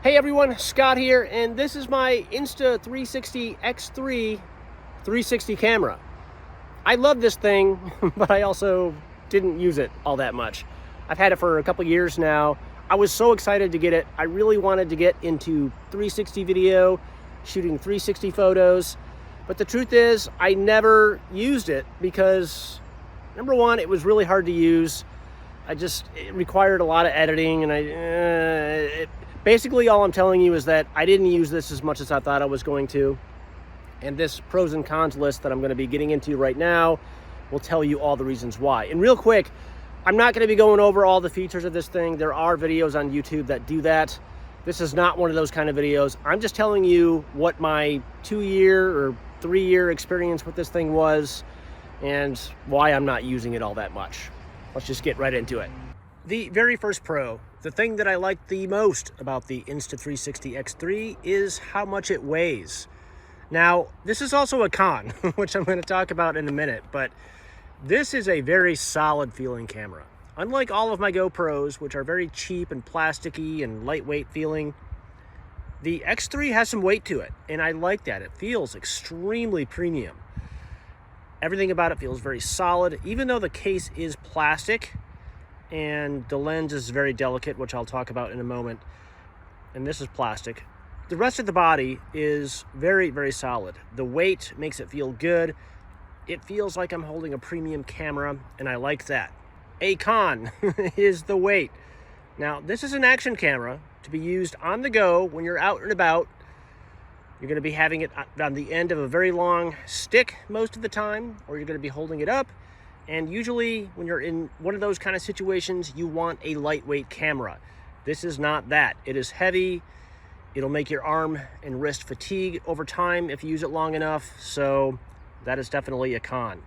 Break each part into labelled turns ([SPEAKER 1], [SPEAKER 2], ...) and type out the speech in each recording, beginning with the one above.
[SPEAKER 1] Hey everyone, Scott here, and this is my Insta360 X3 360 camera. I love this thing, but I also didn't use it all that much. I've had it for a couple years now. I was so excited to get it. I really wanted to get into 360 video, shooting 360 photos, but the truth is I never used it because, number one, it was really hard to use. It required a lot of editing, and basically all I'm telling you is that I didn't use this as much as I thought I was going to. And this pros and cons list that I'm going to be getting into right now will tell you all the reasons why. And real quick, I'm not going to be going over all the features of this thing. There are videos on YouTube that do that. This is not one of those kind of videos. I'm just telling you what my 2-year or 3-year experience with this thing was and why I'm not using it all that much. Let's just get right into it. The very first pro, the thing that I like the most about the Insta360 X3 is how much it weighs. Now, this is also a con, which I'm going to talk about in a minute, but this is a very solid feeling camera. Unlike all of my GoPros, which are very cheap and plasticky and lightweight feeling, the X3 has some weight to it, and I like that. It feels extremely premium. Everything about it feels very solid, even though the case is plastic and the lens is very delicate, which I'll talk about in a moment, and this is plastic. The rest of the body is very, very solid. The weight makes it feel good. It feels like I'm holding a premium camera, and I like that. A con is the weight. Now, this is an action camera to be used on the go when you're out and about. You're going to be having it on the end of a very long stick most of the time, or you're going to be holding it up. And usually when you're in one of those kind of situations, you want a lightweight camera. This is not that. It is heavy. It'll make your arm and wrist fatigue over time if you use it long enough. So that is definitely a con.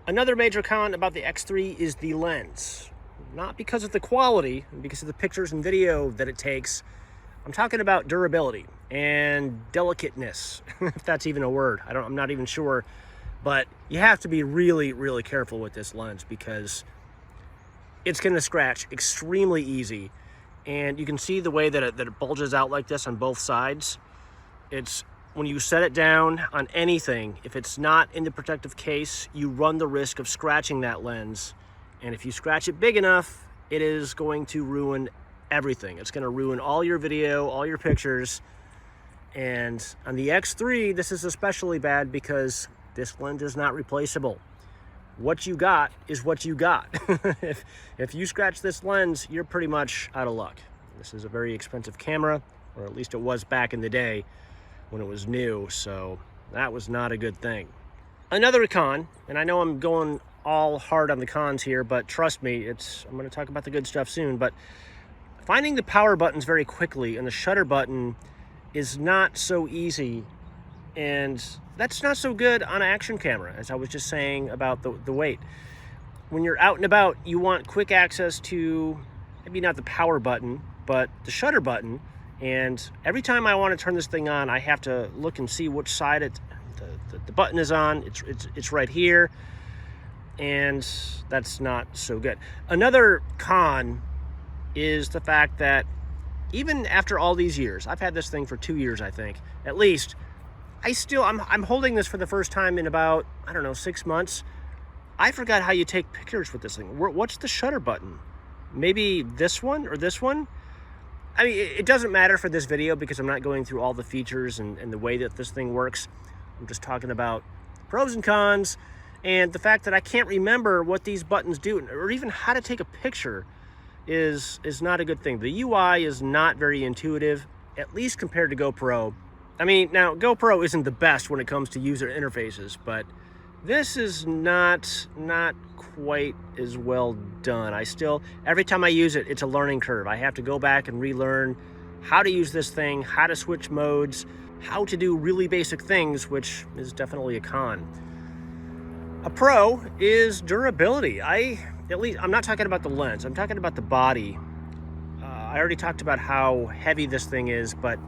[SPEAKER 1] Another major con about the X3 is the lens. Not because of the quality, because of the pictures and video that it takes. I'm talking about durability and delicateness, if that's even a word. I'm not even sure. But you have to be really, really careful with this lens because it's going to scratch extremely easy. And you can see the way that it bulges out like this on both sides. It's when you set it down on anything, if it's not in the protective case, you run the risk of scratching that lens. And if you scratch it big enough, it is going to ruin everything. It's going to ruin all your video, all your pictures. And on the X3, this is especially bad because this lens is not replaceable. What you got is what you got. If you scratch this lens, you're pretty much out of luck. This is a very expensive camera, or at least it was back in the day when it was new, so that was not a good thing. Another con, and I know I'm going all hard on the cons here, but trust me, I'm going to talk about the good stuff soon, but finding the power buttons very quickly and the shutter button is not so easy, and that's not so good on an action camera, as I was just saying about the weight. When you're out and about, you want quick access to, maybe not the power button, but the shutter button. And every time I want to turn this thing on, I have to look and see which side the button is on. It's right here, and that's not so good. Another con is the fact that even after all these years, I've had this thing for 2 years, I think, at least, I'm holding this for the first time in about, 6 months. I forgot how you take pictures with this thing. What's the shutter button? Maybe this one or this one? I mean, it doesn't matter for this video because I'm not going through all the features and the way that this thing works. I'm just talking about pros and cons and the fact that I can't remember what these buttons do or even how to take a picture is not a good thing. The UI is not very intuitive, at least compared to GoPro. I mean, now GoPro isn't the best when it comes to user interfaces, but this is not quite as well done. Every time I use it, it's a learning curve. I have to go back and relearn how to use this thing, how to switch modes, how to do really basic things, which is definitely a con. A pro is durability. I'm not talking about the lens, I'm talking about the body. I already talked about how heavy this thing is, but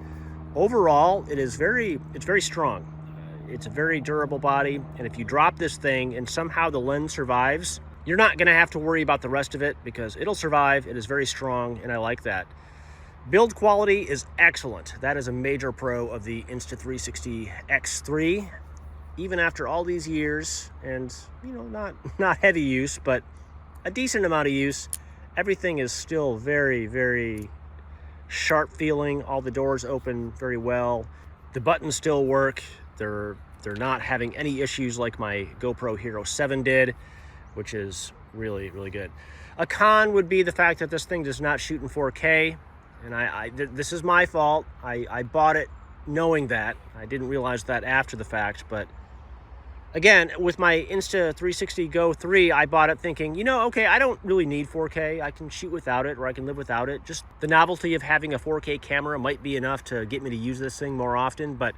[SPEAKER 1] overall, it's very strong. It's a very durable body, and if you drop this thing and somehow the lens survives, you're not going to have to worry about the rest of it because it'll survive. It is very strong, and I like that. Build quality is excellent. That is a major pro of the Insta360 X3. Even after all these years, and not heavy use, but a decent amount of use, everything is still very, very sharp feeling. All the doors open very well. The buttons still work. They're not having any issues like my GoPro Hero 7 did, which is really, really good. A con would be the fact that this thing does not shoot in 4K, and this is my fault. I bought it knowing that. I didn't realize that after the fact, but again, with my Insta360 Go 3, I bought it thinking, okay, I don't really need 4K. I can shoot without it, or I can live without it. Just the novelty of having a 4K camera might be enough to get me to use this thing more often. But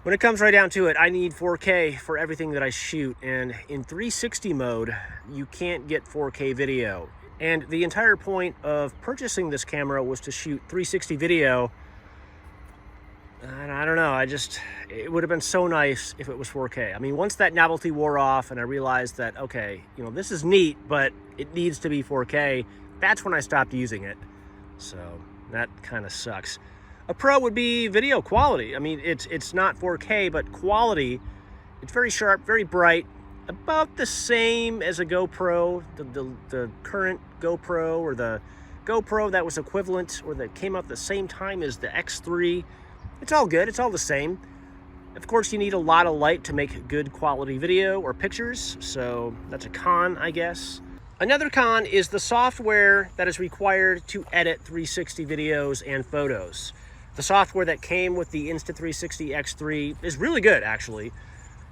[SPEAKER 1] when it comes right down to it, I need 4K for everything that I shoot. And in 360 mode, you can't get 4K video. And the entire point of purchasing this camera was to shoot 360 video. And I don't know, it would have been so nice if it was 4K. I mean, once that novelty wore off and I realized that, okay, this is neat, but it needs to be 4K, that's when I stopped using it. So that kind of sucks. A pro would be video quality. I mean, it's not 4K, but quality, it's very sharp, very bright, about the same as a GoPro, the current GoPro, or the GoPro that was equivalent or that came out the same time as the X3. It's all good, it's all the same. Of course, you need a lot of light to make good quality video or pictures, so that's a con, I guess. Another con is the software that is required to edit 360 videos and photos. The software that came with the Insta360 X3 is really good, actually.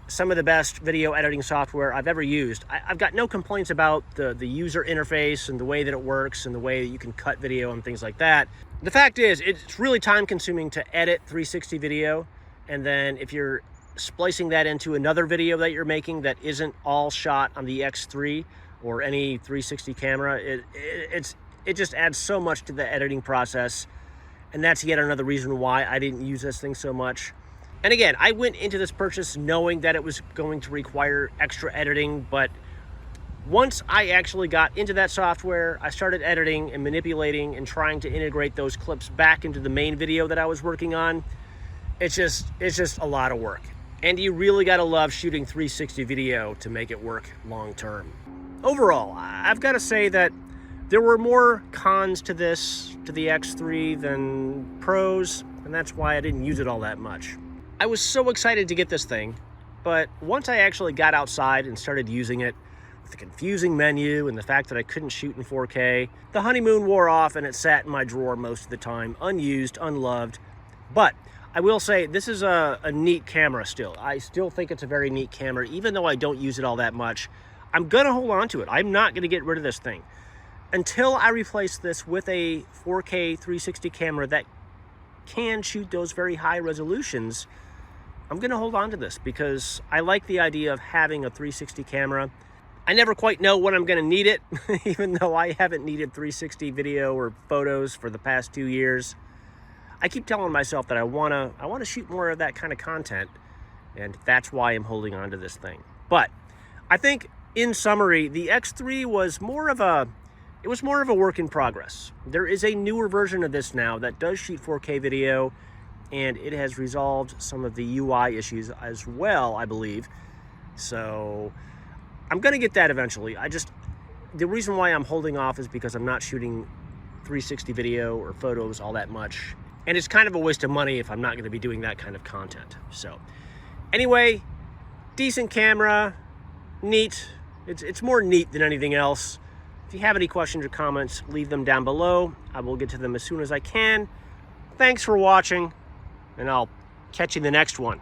[SPEAKER 1] Some of the best video editing software I've ever used. I've got no complaints about the user interface and the way that it works and the way that you can cut video and things like that. The fact is, it's really time consuming to edit 360 video, and then if you're splicing that into another video that you're making that isn't all shot on the X3 or any 360 camera, it just adds so much to the editing process, and that's yet another reason why I didn't use this thing so much. And again, I went into this purchase knowing that it was going to require extra editing, but once I actually got into that software, I started editing and manipulating and trying to integrate those clips back into the main video that I was working on. It's just a lot of work. And you really gotta love shooting 360 video to make it work long term. Overall, I've gotta say that there were more cons to the X3 than pros, and that's why I didn't use it all that much. I was so excited to get this thing, but once I actually got outside and started using it, with the confusing menu and the fact that I couldn't shoot in 4K, the honeymoon wore off and it sat in my drawer most of the time, unused, unloved. But I will say this is a neat camera still. I still think it's a very neat camera, even though I don't use it all that much. I'm gonna hold on to it. I'm not gonna get rid of this thing until I replace this with a 4K 360 camera that can shoot those very high resolutions. I'm gonna hold on to this because I like the idea of having a 360 camera. I never quite know when I'm gonna need it, even though I haven't needed 360 video or photos for the past 2 years. I keep telling myself that I wanna shoot more of that kind of content, and that's why I'm holding on to this thing. But I think, in summary, the X3 was more of a work in progress. There is a newer version of this now that does shoot 4K video, and it has resolved some of the UI issues as well, I believe. So I'm gonna get that eventually. The reason why I'm holding off is because I'm not shooting 360 video or photos all that much. And it's kind of a waste of money if I'm not gonna be doing that kind of content. So anyway, decent camera, neat. It's more neat than anything else. If you have any questions or comments, leave them down below. I will get to them as soon as I can. Thanks for watching, and I'll catch you in the next one.